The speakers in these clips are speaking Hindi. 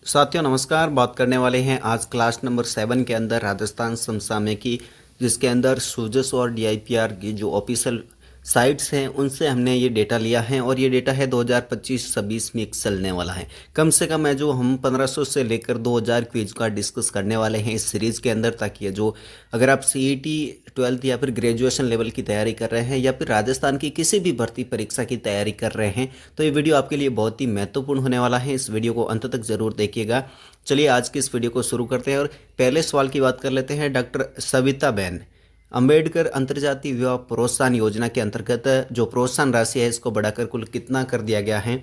साथियों नमस्कार। बात करने वाले हैं आज क्लास नंबर 7 के अंदर राजस्थान समसामयिकी की, जिसके अंदर सूजस और डीआईपीआर की जो ऑफिशियल साइट्स हैं उनसे हमने ये डेटा लिया है और ये डेटा है 2025-26 में चलने वाला है। कम से कम है जो हम 1500 से लेकर 2000 क्विज का डिस्कस करने वाले हैं इस सीरीज़ के अंदर, ताकि ये जो अगर आप सीईटी 12th या फिर ग्रेजुएशन लेवल की तैयारी कर रहे हैं या फिर राजस्थान की किसी भी भर्ती परीक्षा की तैयारी कर रहे हैं तो ये वीडियो आपके लिए बहुत ही महत्वपूर्ण होने वाला है। इस वीडियो को अंत तक जरूर देखिएगा। चलिए आज की इस वीडियो को शुरू करते हैं और पहले सवाल की बात कर लेते हैं। डॉक्टर सविता बहन अंबेडकर अंतर्जातीय विवाह प्रोत्साहन योजना के अंतर्गत जो प्रोत्साहन राशि है इसको बढ़ाकर कुल कितना कर दिया गया है?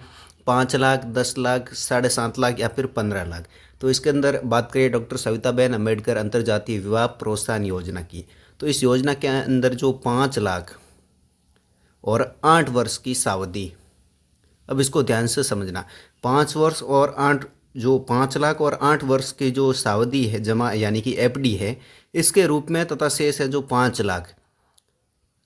5 लाख, 10 लाख, 7.5 लाख या फिर 15 लाख? तो इसके अंदर बात करिए डॉक्टर सविता बहन अंबेडकर अंतर्जातीय विवाह प्रोत्साहन योजना की, तो इस योजना के अंदर जो 5 लाख और 8 वर्ष की सावधि, अब इसको ध्यान से समझना, 5 वर्ष और 8, जो 5 लाख और 8 वर्ष की जो सावधि है जमा यानी कि एफडी है इसके रूप में, तथा शेष है जो 5 लाख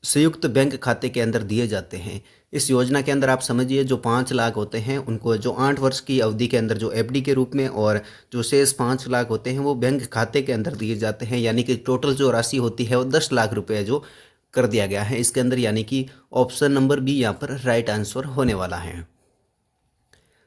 संयुक्त बैंक खाते के अंदर दिए जाते हैं। इस योजना के अंदर आप समझिए जो 5 लाख होते हैं उनको जो 8 वर्ष की अवधि के अंदर जो एफडी के रूप में, और जो शेष 5 लाख होते हैं वो बैंक खाते के अंदर दिए जाते हैं, यानी कि टोटल जो राशि होती है वो 10 लाख रुपए जो कर दिया गया है इसके अंदर, यानी कि ऑप्शन नंबर बी यहाँ पर राइट आंसर होने वाला है।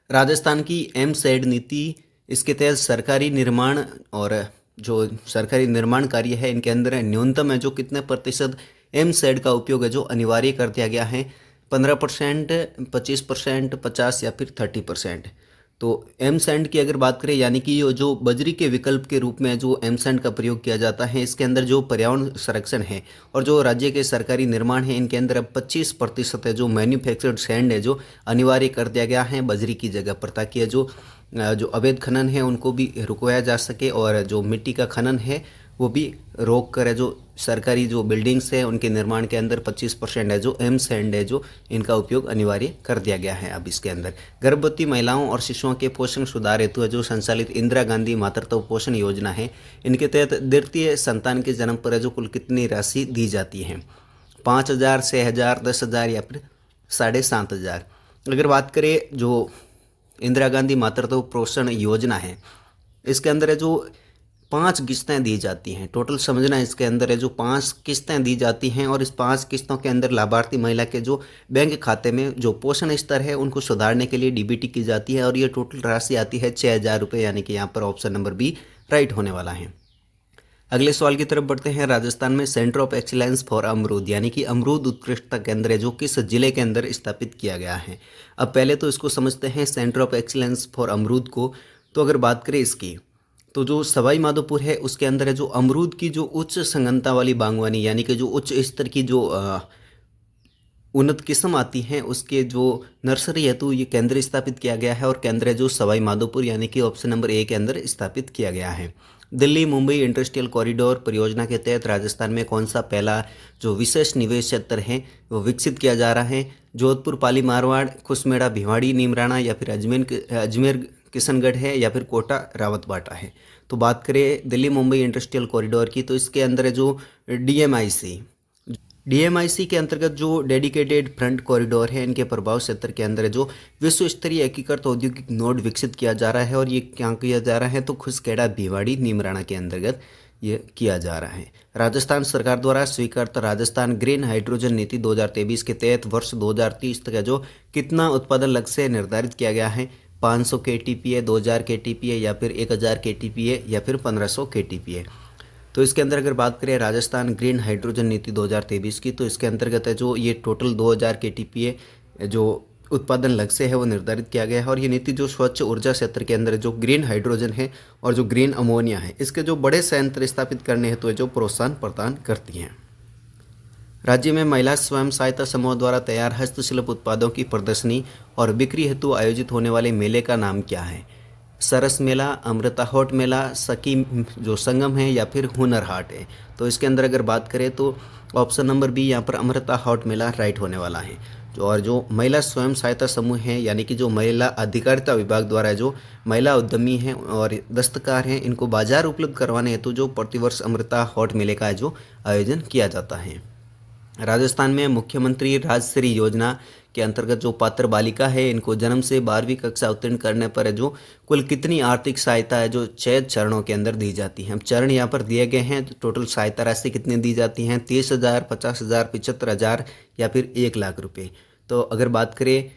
राजस्थान की एमसेड नीति, इसके तहत सरकारी निर्माण और जो सरकारी निर्माण कार्य है इनके अंदर न्यूनतम है जो कितने प्रतिशत एमसेड का उपयोग है जो अनिवार्य कर दिया गया है? 15%, 25%, 50 या फिर 30%? तो एम सैंड की अगर बात करें, यानी कि ये जो बजरी के विकल्प के रूप में जो एम सैंड का प्रयोग किया जाता है, इसके अंदर जो पर्यावरण संरक्षण है और जो राज्य के सरकारी निर्माण है इनके अंदर अब 25% है जो मैन्युफैक्चर्ड सैंड है जो अनिवार्य कर दिया गया है बजरी की जगह पर, ताकि ये जो अवैध खनन है उनको भी रुकवाया जा सके और जो मिट्टी का खनन है वो भी रोक कर है जो सरकारी जो बिल्डिंग्स है उनके निर्माण के अंदर 25% है जो एम सैंड है जो इनका उपयोग अनिवार्य कर दिया गया है। अब इसके अंदर गर्भवती महिलाओं और शिशुओं के पोषण सुधार हेतु है जो संचालित इंदिरा गांधी मातृत्व पोषण योजना है, इनके तहत द्वितीय संतान के जन्म पर है जो कुल कितनी राशि दी जाती है? 5,000, 6,000, 10,000 या फिर 7,500? अगर बात करें जो इंदिरा गांधी मातृत्व पोषण योजना है इसके अंदर है जो 5 किस्तें दी जाती हैं। टोटल समझना, इसके अंदर है जो 5 किस्तें दी जाती हैं और इस 5 किस्तों के अंदर लाभार्थी महिला के जो बैंक खाते में जो पोषण स्तर है उनको सुधारने के लिए डीबीटी की जाती है और ये टोटल राशि आती है 6,000 रुपये, यानी कि यहाँ पर ऑप्शन नंबर बी राइट होने वाला है। अगले सवाल की तरफ बढ़ते हैं। राजस्थान में सेंटर ऑफ एक्सीलेंस फॉर अमरूद यानी कि अमरूद उत्कृष्टता केंद्र है जो किस जिले के अंदर स्थापित किया गया है? अब पहले तो इसको समझते हैं सेंटर ऑफ एक्सीलेंस फॉर अमरूद को। तो अगर बात करें इसकी, तो जो सवाई माधोपुर है उसके अंदर है जो अमरूद की जो उच्च संघनता वाली बागवानी यानी कि जो उच्च स्तर की जो उन्नत किस्म आती हैं उसके जो नर्सरी हेतु ये केंद्र स्थापित किया गया है और केंद्र है जो सवाई माधोपुर यानी कि ऑप्शन नंबर ए के अंदर स्थापित किया गया है। दिल्ली मुंबई इंडस्ट्रियल कॉरिडोर परियोजना के तहत राजस्थान में कौन सा पहला जो विशेष निवेश क्षेत्र है वो विकसित किया जा रहा है? जोधपुर, पाली, मारवाड़, खुसमेड़ा, भिवाड़ी, नीमराना या फिर अजमेर किशनगढ़ है या फिर कोटा रावतबाटा है? तो बात करें दिल्ली मुंबई इंडस्ट्रियल कॉरिडोर की, तो इसके अंदर है जो डीएमआईसी के अंतर्गत जो डेडिकेटेड फ्रंट कॉरिडोर है इनके प्रभाव क्षेत्र के अंदर है जो विश्व स्तरीय एकीकृत औद्योगिक नोड विकसित किया जा रहा है और ये क्या किया जा रहा है? तो खुसखेड़ा, भिवाड़ी, नीमराना के अंतर्गत ये किया जा रहा है। राजस्थान सरकार द्वारा स्वीकृत राजस्थान ग्रीन हाइड्रोजन नीति 2023 के तहत वर्ष 2030 तक जो कितना उत्पादन लक्ष्य निर्धारित किया गया है? 500 KTPA, 2000 KTPA या फिर 1000 KTPA या फिर 1500 KTPA? तो इसके अंदर अगर बात करें राजस्थान ग्रीन हाइड्रोजन नीति 2023 की, तो इसके अंतर्गत है जो ये टोटल 2000 KTPA जो उत्पादन लक्ष्य है वो निर्धारित किया गया है और ये नीति जो स्वच्छ ऊर्जा क्षेत्र के अंदर जो ग्रीन हाइड्रोजन है और जो ग्रीन अमोनिया है इसके जो बड़े संयंत्र स्थापित करने हेतु जो प्रोत्साहन प्रदान करती हैं। राज्य में महिला स्वयं सहायता समूह द्वारा तैयार हस्तशिल्प उत्पादों की प्रदर्शनी और बिक्री हेतु आयोजित होने वाले मेले का नाम क्या है? सरस मेला, अमृता हॉट मेला, सखी जो संगम है या फिर हुनर हाट है? तो इसके अंदर अगर बात करें तो ऑप्शन नंबर बी यहाँ पर अमृता हॉट मेला राइट होने वाला है। और जो महिला स्वयं सहायता समूह है यानी कि जो महिला अधिकारिता विभाग द्वारा जो महिला उद्यमी हैं और दस्तकार हैं इनको बाजार उपलब्ध करवाने हेतु जो प्रतिवर्ष अमृता हॉट मेले का जो आयोजन किया जाता है। राजस्थान में मुख्यमंत्री राजश्री योजना के अंतर्गत जो पात्र बालिका है इनको जन्म से 12वीं कक्षा उत्तीर्ण करने पर जो कुल कितनी आर्थिक सहायता है जो 6 चरणों के अंदर दी जाती है। चरण यहाँ पर दिए गए हैं। टोटल सहायता राशि कितनी दी जाती हैं, 30,000, 50,000, 75,000 या फिर 1,00,000 रुपये। तो अगर बात करें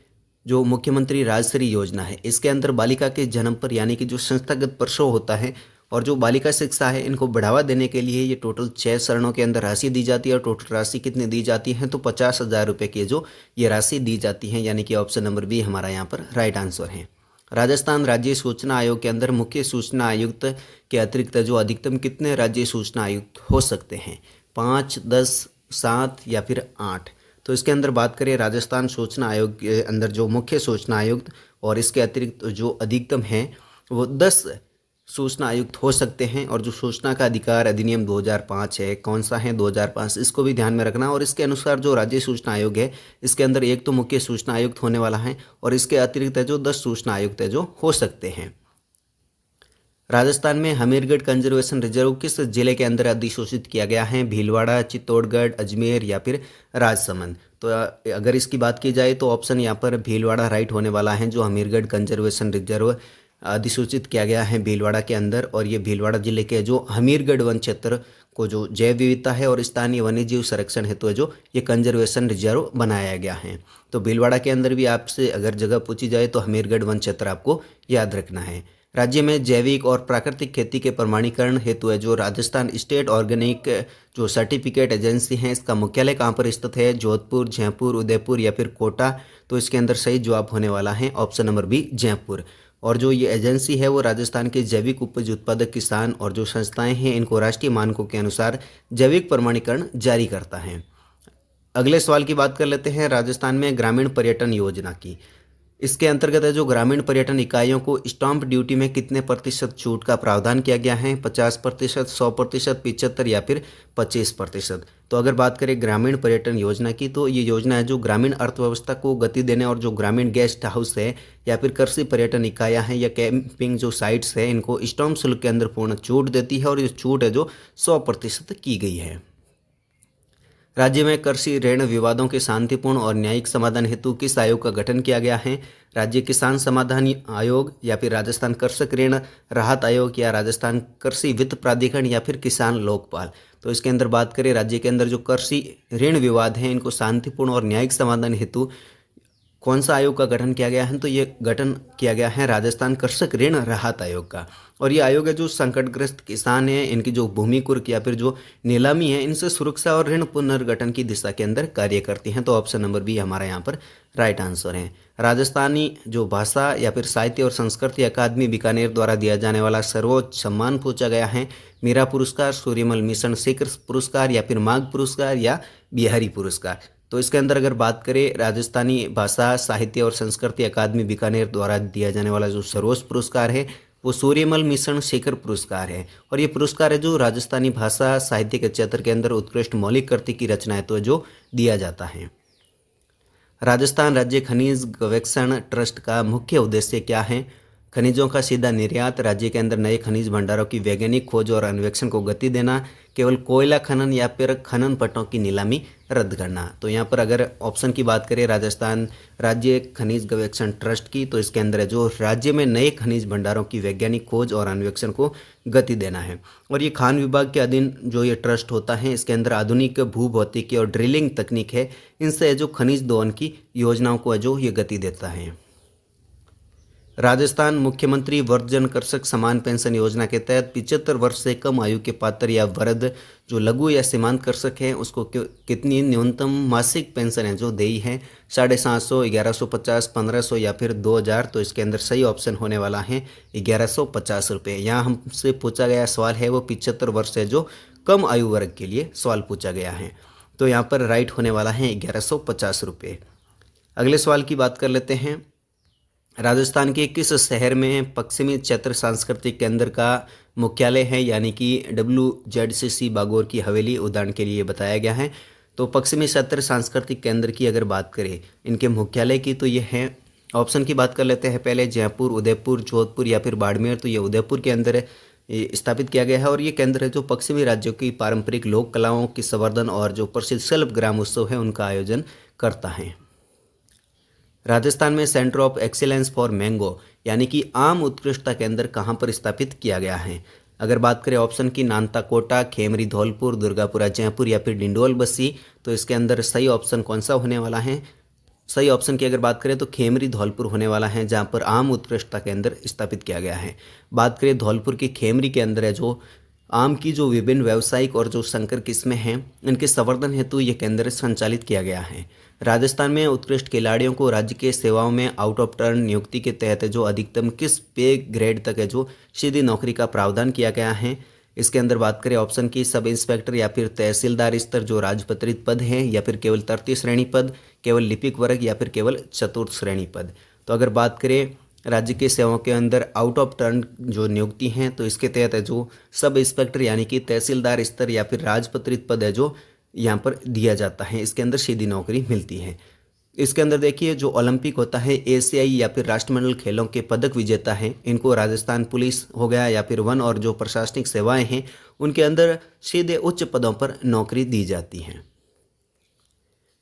जो मुख्यमंत्री राजश्री योजना है, इसके अंदर बालिका के जन्म पर यानी कि जो संस्थागत प्रसव होता है और जो बालिका शिक्षा है इनको बढ़ावा देने के लिए ये टोटल 6 चरणों के अंदर राशि दी जाती है। और टोटल राशि कितनी दी जाती है, तो 50,000 रुपये की जो ये राशि दी जाती है, यानी कि ऑप्शन नंबर बी हमारा यहाँ पर राइट आंसर है। राजस्थान राज्य सूचना आयोग के अंदर मुख्य सूचना आयुक्त के अतिरिक्त जो अधिकतम कितने राज्य सूचना आयुक्त हो सकते हैं, 5, 10, 7 या फिर 8। तो इसके अंदर बात करें राजस्थान सूचना आयोग के अंदर जो मुख्य सूचना आयुक्त और इसके अतिरिक्त जो अधिकतम हैं वो 10 सूचना आयुक्त हो सकते हैं। और जो सूचना का अधिकार अधिनियम 2005 है, कौन सा है 2005, इसको भी ध्यान में रखना। और इसके अनुसार जो राज्य सूचना आयोग है इसके अंदर एक तो मुख्य सूचना आयुक्त होने वाला है और इसके अतिरिक्त जो 10 सूचना आयुक्त है जो हो सकते हैं। राजस्थान में हमीरगढ़ कंजर्वेशन रिजर्व किस जिले के अंदर अधिसूचित किया गया है, भीलवाड़ा, चित्तौड़गढ़, अजमेर या फिर राजसमंद। तो अगर इसकी बात की जाए तो ऑप्शन यहाँ पर भीलवाड़ा राइट होने वाला है। जो हमीरगढ़ कंजर्वेशन रिजर्व अधिसूचित किया गया है भीलवाड़ा के अंदर, और ये भीलवाड़ा जिले के जो हमीरगढ़ वन क्षेत्र को जो जैव विविधता है और स्थानीय वन्यजीव संरक्षण हेतु जो ये कंजर्वेशन रिजर्व बनाया गया है। तो भीलवाड़ा के अंदर भी आपसे अगर जगह पूछी जाए तो हमीरगढ़ वन क्षेत्र आपको याद रखना है। राज्य में जैविक और प्राकृतिक खेती के प्रमाणीकरण हेतु है जो राजस्थान स्टेट ऑर्गेनिक जो सर्टिफिकेट एजेंसी है, इसका मुख्यालय कहाँ पर स्थित है, जोधपुर, जयपुर, उदयपुर या फिर कोटा। तो इसके अंदर सही जवाब होने वाला है ऑप्शन नंबर बी, जयपुर। और जो ये एजेंसी है वो राजस्थान के जैविक उपज उत्पादक किसान और जो संस्थाएं हैं इनको राष्ट्रीय मानकों के अनुसार जैविक प्रमाणीकरण जारी करता है। अगले सवाल की बात कर लेते हैं राजस्थान में ग्रामीण पर्यटन योजना की। इसके अंतर्गत है जो ग्रामीण पर्यटन इकाइयों को स्टाम्प ड्यूटी में कितने प्रतिशत छूट का प्रावधान किया गया है, 50%, 100%, 75 या फिर 25%। तो अगर बात करें ग्रामीण पर्यटन योजना की तो ये योजना है जो ग्रामीण अर्थव्यवस्था को गति देने और जो ग्रामीण गेस्ट हाउस है या फिर कृषि पर्यटन इकाइयाँ हैं या कैंपिंग जो साइट्स है इनको स्टाम्प शुल्क के अंदर पूर्ण छूट देती है और ये छूट है जो 100% की गई है। राज्य में कृषि ऋण विवादों के शांतिपूर्ण और न्यायिक समाधान हेतु किस आयोग का गठन किया गया है, राज्य किसान समाधान आयोग या फिर राजस्थान कृषक ऋण राहत आयोग या राजस्थान कृषि वित्त प्राधिकरण या फिर किसान लोकपाल। तो इसके अंदर बात करें राज्य के अंदर जो कृषि ऋण विवाद हैं इनको शांतिपूर्ण और न्यायिक समाधान हेतु कौन सा आयोग का गठन किया गया है, तो ये गठन किया गया है राजस्थान कृषक ऋण राहत आयोग का। और ये आयोग है जो संकटग्रस्त किसान हैं इनकी जो भूमि कुर्क या फिर जो नीलामी है इनसे सुरक्षा और ऋण पुनर्गठन की दिशा के अंदर कार्य करती हैं। तो ऑप्शन नंबर बी हमारा यहाँ पर राइट आंसर है। राजस्थानी जो भाषा या फिर साहित्य और संस्कृति अकादमी बीकानेर द्वारा दिया जाने वाला सर्वोच्च सम्मान पूछा गया है, मीरा पुरस्कार, सूर्यमल मिशन शेखर पुरस्कार या फिर माघ पुरस्कार या बिहारी पुरस्कार। तो इसके अंदर अगर बात करें राजस्थानी भाषा साहित्य और संस्कृति अकादमी बीकानेर द्वारा दिया जाने वाला जो सर्वोच्च पुरस्कार है वो सूर्यमल मिशन शेखर पुरस्कार है। और ये पुरस्कार है जो राजस्थानी भाषा साहित्य के क्षेत्र के अंदर उत्कृष्ट मौलिक कृति की रचनाएं तो जो दिया जाता है। राजस्थान राज्य खनिज गवेषण ट्रस्ट का मुख्य उद्देश्य क्या है, खनिजों का सीधा निर्यात, राज्य के अंदर नए खनिज भंडारों की वैज्ञानिक खोज और अन्वेषण को गति देना, केवल कोयला खनन या फिर खनन पट्टों की नीलामी रद्द करना। तो यहाँ पर अगर ऑप्शन की बात करें राजस्थान राज्य खनिज गवेषण ट्रस्ट की तो इसके अंदर है जो राज्य में नए खनिज भंडारों की वैज्ञानिक खोज और अन्वेषण को गति देना है। और ये खान विभाग के अधीन जो ये ट्रस्ट होता है इसके अंदर आधुनिक भूभौतिकी और ड्रिलिंग तकनीक है, इनसे जो खनिज दोहन की योजनाओं को जो ये गति देता है। राजस्थान मुख्यमंत्री वृद्धजन कृषक समान पेंशन योजना के तहत 75 वर्ष से कम आयु के पात्र या वृद्ध जो लघु या सीमांत कृषक हैं उसको कितनी न्यूनतम मासिक पेंशन है जो देई है, 750, 1150, 1500 या फिर 2000। तो इसके अंदर सही ऑप्शन होने वाला है 1150 रुपये। यहाँ हमसे पूछा गया सवाल है वो 75 वर्ष है जो कम आयु वर्ग के लिए सवाल पूछा गया है। तो यहाँ पर राइट होने वाला है 1150 रुपये। अगले सवाल की बात कर लेते हैं। राजस्थान के किस शहर में पश्चिमी क्षेत्र सांस्कृतिक केंद्र का मुख्यालय है, यानी कि WZCC बागौर की हवेली उदाहरण के लिए बताया गया है। तो पश्चिमी क्षेत्र सांस्कृतिक केंद्र की अगर बात करें इनके मुख्यालय की तो ये है, ऑप्शन की बात कर लेते हैं पहले, जयपुर, उदयपुर, जोधपुर या फिर बाड़मेर। तो ये उदयपुर के अंदर स्थापित किया गया है और ये केंद्र है जो पश्चिमी राज्यों की पारंपरिक लोक कलाओं की संवर्धन और जो प्रसिद्ध शिल्प ग्राम उत्सव है उनका आयोजन करता है। राजस्थान में centre of excellence for mango यानी कि आम उत्कृष्टता केंद्र कहाँ पर स्थापित किया गया है? अगर बात करें ऑप्शन की नानता कोटा, खेमरी धौलपुर, दुर्गापुरा जयपुर या फिर डिंडोल बस्सी, तो इसके अंदर सही ऑप्शन कौन सा होने वाला है? सही ऑप्शन की अगर बात करें तो खेमरी धौलपुर होने वाला है, जहाँ पर आम उत्कृष्टता केंद्र स्थापित किया गया है। बात करें धौलपुर के खेमरी के अंदर है जो आम की जो विभिन्न व्यावसायिक और जो संकर किस्में हैं इनके संवर्धन हेतु ये केंद्र संचालित किया गया है। राजस्थान में उत्कृष्ट खिलाड़ियों को राज्य के सेवाओं में आउट ऑफ टर्न नियुक्ति के तहत जो अधिकतम किस पे ग्रेड तक है जो सीधी नौकरी का प्रावधान किया गया है? इसके अंदर बात करें ऑप्शन की सब इंस्पेक्टर या फिर तहसीलदार स्तर जो राजपत्रित पद हैं, या फिर केवल तृतीय श्रेणी पद, केवल लिपिक वर्ग या फिर केवल चतुर्थ श्रेणी पद। तो अगर बात करें राज्य के सेवाओं के अंदर आउट ऑफ टर्न जो नियुक्ति हैं तो इसके तहत है जो सब इंस्पेक्टर यानी कि तहसीलदार स्तर या फिर राजपत्रित पद है जो यहाँ पर दिया जाता है, इसके अंदर सीधी नौकरी मिलती है। इसके अंदर देखिए जो ओलंपिक होता है, एशियाई या फिर राष्ट्रमंडल खेलों के पदक विजेता हैं इनको राजस्थान पुलिस हो गया या फिर वन और जो प्रशासनिक सेवाएं हैं उनके अंदर सीधे उच्च पदों पर नौकरी दी जाती हैं।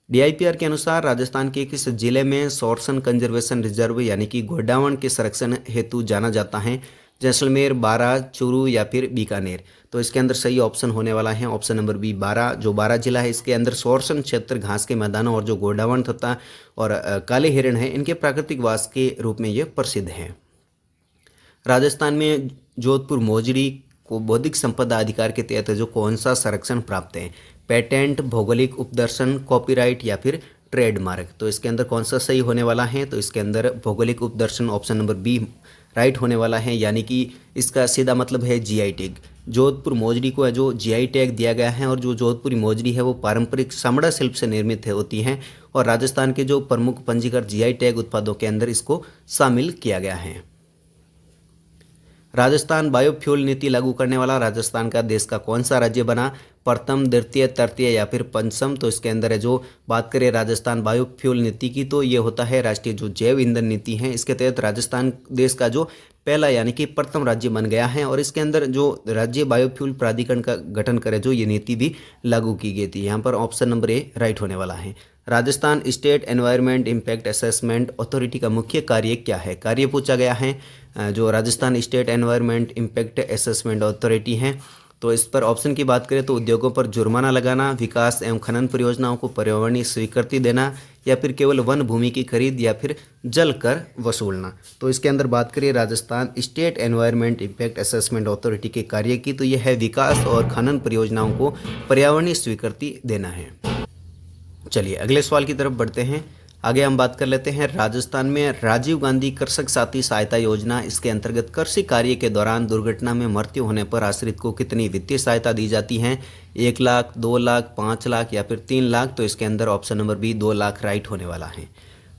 डीआईपीआर के अनुसार राजस्थान के किस जिले में सोरसन कंजर्वेशन रिजर्व यानी कि गोडावण के संरक्षण हेतु जाना जाता है? जैसलमेर, बारां, चूरू या फिर बीकानेर। तो इसके अंदर सही ऑप्शन होने वाला है ऑप्शन नंबर बी, बारां। जो बारां जिला है इसके अंदर सोरसन क्षेत्र घास के मैदानों और जो गोडावण तथा और काले हिरण है इनके प्राकृतिक वास के रूप में ये प्रसिद्ध है। राजस्थान में जोधपुर मोजड़ी को बौद्धिक संपदा अधिकार के तहत जो कौन सा संरक्षण प्राप्त है? पेटेंट, भौगोलिक उपदर्शन, कॉपीराइट या फिर ट्रेडमार्क। तो इसके अंदर कौन सा सही होने वाला है? तो इसके अंदर भौगोलिक उपदर्शन ऑप्शन नंबर बी राइट होने वाला है, यानी कि इसका सीधा मतलब है जीआई टैग। जोधपुर मोजड़ी को है जो जीआई टैग दिया गया है और जो जोधपुरी मोजड़ी है वो पारंपरिक चमड़ा शिल्प से निर्मित होती हैं और राजस्थान के जो प्रमुख पंजीकृत जीआई टैग उत्पादों के अंदर इसको शामिल किया गया है। राजस्थान बायोफ्यूल नीति लागू करने वाला राजस्थान का देश का कौन सा राज्य बना? प्रथम, द्वितीय, तृतीय या फिर पंचम। तो इसके अंदर है जो बात करें राजस्थान बायोफ्यूल नीति की तो ये होता है राष्ट्रीय जो जैव ईंधन नीति है, इसके तहत राजस्थान देश का जो पहला यानी कि प्रथम राज्य बन गया है और इसके अंदर जो राज्य बायोफ्यूल प्राधिकरण का गठन करे जो ये नीति भी लागू की गई थी। यहाँ पर ऑप्शन नंबर ए राइट होने वाला है। Rajasthan state environment impact assessment authority का मुख्य कार्य क्या है? कार्य पूछा गया है। जो Rajasthan state environment impact assessment authority है तो इस पर ऑप्शन की बात करें तो उद्योगों पर जुर्माना लगाना, विकास एवं खनन परियोजनाओं को पर्यावरणीय स्वीकृति देना या फिर केवल वन भूमि की खरीद या फिर जल कर वसूलना। तो इसके अंदर बात करिए Rajasthan state environment impact assessment authority के कार्य की तो यह है विकास और खनन परियोजनाओं को पर्यावरणीय स्वीकृति देना है। चलिए अगले सवाल की तरफ बढ़ते हैं। आगे हम बात कर लेते हैं राजस्थान में राजीव गांधी कृषक साथी सहायता योजना, इसके अंतर्गत कृषि कार्य के दौरान दुर्घटना में मृत्यु होने पर आश्रित को कितनी वित्तीय सहायता दी जाती है? 1 लाख, 2 लाख, 5 लाख या फिर 3 लाख। तो इसके अंदर option number B 2 lakh right होने वाला है।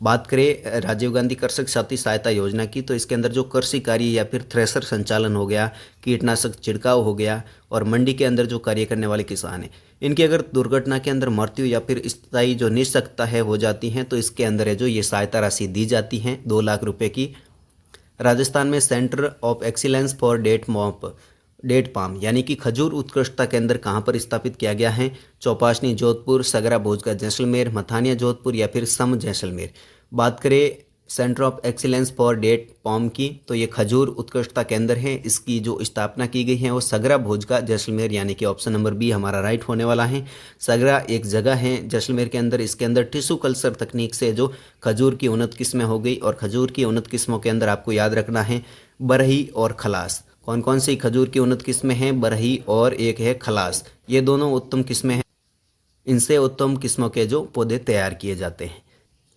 बात करें राजीव गांधी कृषक साथी सहायता योजना की तो इसके अंदर जो कृषि कार्य या फिर थ्रेसर संचालन हो गया, कीटनाशक छिड़काव हो गया और मंडी के अंदर जो कार्य करने वाले किसान हैं इनकी अगर दुर्घटना के अंदर मृत्यु या फिर स्थायी जो निःशक्तता है हो जाती हैं तो इसके अंदर है जो ये सहायता राशि दी जाती है 2 लाख रुपए की। राजस्थान में centre of excellence for date palm यानी कि खजूर उत्कृष्टता केंद्र कहाँ पर स्थापित किया गया है? चौपाशनी जोधपुर, सगरा भोजका जैसलमेर, मथानिया जोधपुर या फिर सम जैसलमेर। बात करें centre of excellence for date palm की तो ये खजूर उत्कृष्टता केंद्र है, इसकी जो स्थापना की गई है वो सगरा भोजका जैसलमेर यानी कि ऑप्शन नंबर बी हमारा राइट होने वाला है। सगरा एक जगह है जैसलमेर के अंदर, इसके अंदर टिश्यू कल्चर तकनीक से जो खजूर की उन्नत किस्में हो गई और खजूर की उन्नत किस्मों के अंदर आपको याद रखना है बरही और खलास। कौन कौन सी खजूर की उन्नत किस्में हैं? बरही और एक है खलास। ये दोनों उत्तम किस्में हैं, इनसे उत्तम किस्मों के जो पौधे तैयार किए जाते हैं।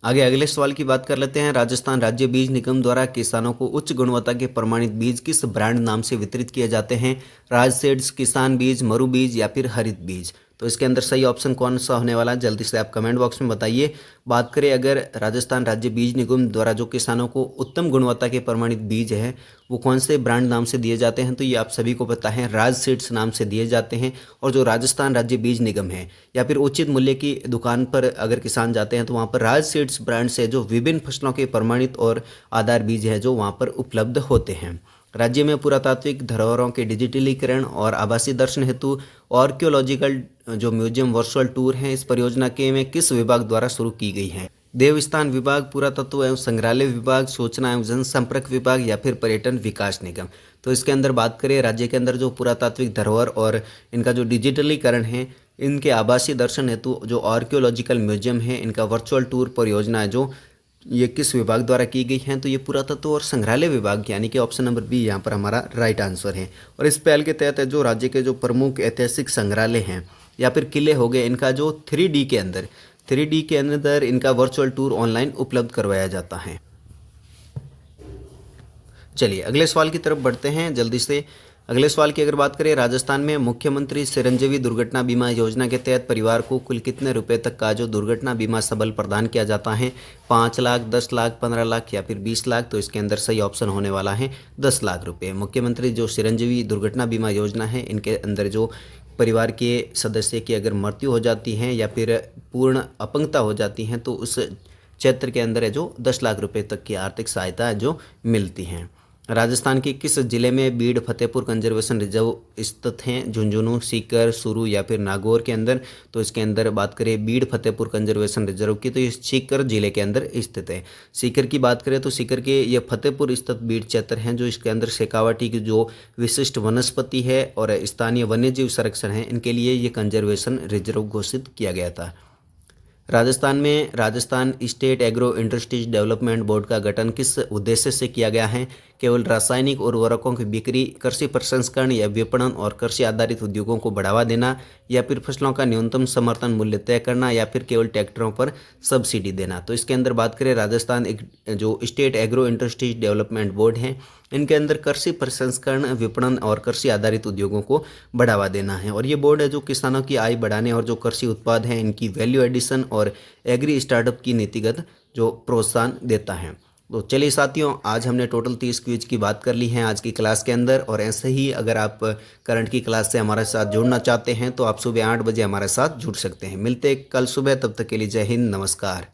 आगे अगले सवाल की बात कर लेते हैं। राजस्थान राज्य बीज निगम द्वारा किसानों को उच्च गुणवत्ता के प्रमाणित बीज किस ब्रांड नाम से वितरित किए जाते हैं? राज सीड्स, किसान बीज, मरु बीज या फिर हरित बीज। तो इसके अंदर सही ऑप्शन कौन सा होने वाला है जल्दी से आप कमेंट बॉक्स में बताइए। बात करें अगर राजस्थान राज्य बीज निगम द्वारा जो किसानों को उत्तम गुणवत्ता के प्रमाणित बीज है वो कौन से ब्रांड नाम से दिए जाते हैं तो ये आप सभी को पता है राज सीड्स नाम से दिए जाते हैं। और जो राजस्थान राज्य बीज निगम है या फिर उचित मूल्य की दुकान पर अगर किसान जाते हैं तो वहाँ पर राज सीड्स ब्रांड से जो विभिन्न फसलों के प्रमाणित और आधार बीज है जो वहाँ पर उपलब्ध होते हैं। राज्य में पुरातात्विक धरोहरों के डिजिटलीकरण और आभासी दर्शन हेतु आर्कियोलॉजिकल जो म्यूजियम वर्चुअल टूर हैं इस परियोजना के में किस विभाग द्वारा शुरू की गई है? देवस्थान विभाग, पुरातत्व एवं संग्रहालय विभाग, सूचना एवं जनसंपर्क विभाग या फिर पर्यटन विकास निगम। तो इसके अंदर बात करें राज्य के अंदर जो पुरातात्विक धरोहर और इनका जो डिजिटलीकरण है, इनके आभासी दर्शन हेतु जो आर्कियोलॉजिकल म्यूजियम है, इनका वर्चुअल टूर परियोजना है जो ये किस विभाग द्वारा की गई हैं, तो ये पुरातत्व और संग्रहालय विभाग, यानी कि ऑप्शन नंबर बी यहाँ पर हमारा राइट आंसर है। और इस पहल के तहत जो राज्य के जो प्रमुख ऐतिहासिक संग्रहालय हैं या फिर किले हो गए, इनका जो 3D के अंदर इनका वर्चुअल टूर ऑनलाइन उपलब्ध करवाया जाता है। चलिए अगले सवाल की तरफ बढ़ते हैं जल्दी से। अगले सवाल की अगर बात करें, राजस्थान में मुख्यमंत्री चिरंजीवी दुर्घटना बीमा योजना के तहत परिवार को कुल कितने रुपए तक का जो दुर्घटना बीमा सबल प्रदान किया जाता है? 5 लाख, 10 लाख, 15 लाख या फिर 20 लाख? तो इसके अंदर सही ऑप्शन होने वाला है 10 लाख रुपये। मुख्यमंत्री जो चिरंजीवी दुर्घटना बीमा योजना है, इनके अंदर जो परिवार के सदस्य की अगर मृत्यु हो जाती है या फिर पूर्ण अपंगता हो जाती है, तो उस क्षेत्र के अंदर है जो 10 लाख रुपए तक की आर्थिक सहायता है जो मिलती हैं। राजस्थान के किस जिले में बीड़ फतेहपुर कंजर्वेशन रिजर्व स्थित हैं? झुंझुनू, सीकर, चूरू या फिर नागौर के अंदर? तो इसके अंदर बात करें बीड़ फतेहपुर कंजर्वेशन रिजर्व की, तो ये सीकर जिले के अंदर स्थित है। सीकर की बात करें तो सीकर के ये फतेहपुर स्थित बीड़ क्षेत्र हैं जो इसके अंदर शेखावाटी की जो विशिष्ट वनस्पति है और स्थानीय वन्यजीव संरक्षण है, इनके लिए ये कंजर्वेशन रिजर्व घोषित किया गया था। राजस्थान में Rajasthan state agro industries development board का गठन किस उद्देश्य से किया गया है? केवल रासायनिक उर्वरकों की बिक्री, कृषि प्रसंस्करण या विपणन और कृषि आधारित उद्योगों को बढ़ावा देना, या फिर फसलों का न्यूनतम समर्थन मूल्य तय करना, या फिर केवल ट्रैक्टरों पर सब्सिडी देना? तो इसके अंदर बात करें राजस्थान एक जो state agro industries development board है, इनके अंदर कृषि प्रसंस्करण, विपणन और कृषि आधारित उद्योगों को बढ़ावा देना है। और ये बोर्ड है जो किसानों की आय बढ़ाने और जो कृषि उत्पाद हैं इनकी वैल्यू एडिशन और एग्री स्टार्टअप की नीतिगत जो प्रोत्साहन देता है। तो चलिए साथियों, आज हमने टोटल 30 क्विज की बात कर ली है आज की क्लास के अंदर। और ऐसे ही अगर आप करंट की क्लास से हमारे साथ जुड़ना चाहते हैं तो आप सुबह 8 बजे हमारे साथ जुड़ सकते हैं। मिलते हैं कल सुबह, तब तक के लिए जय हिंद, नमस्कार।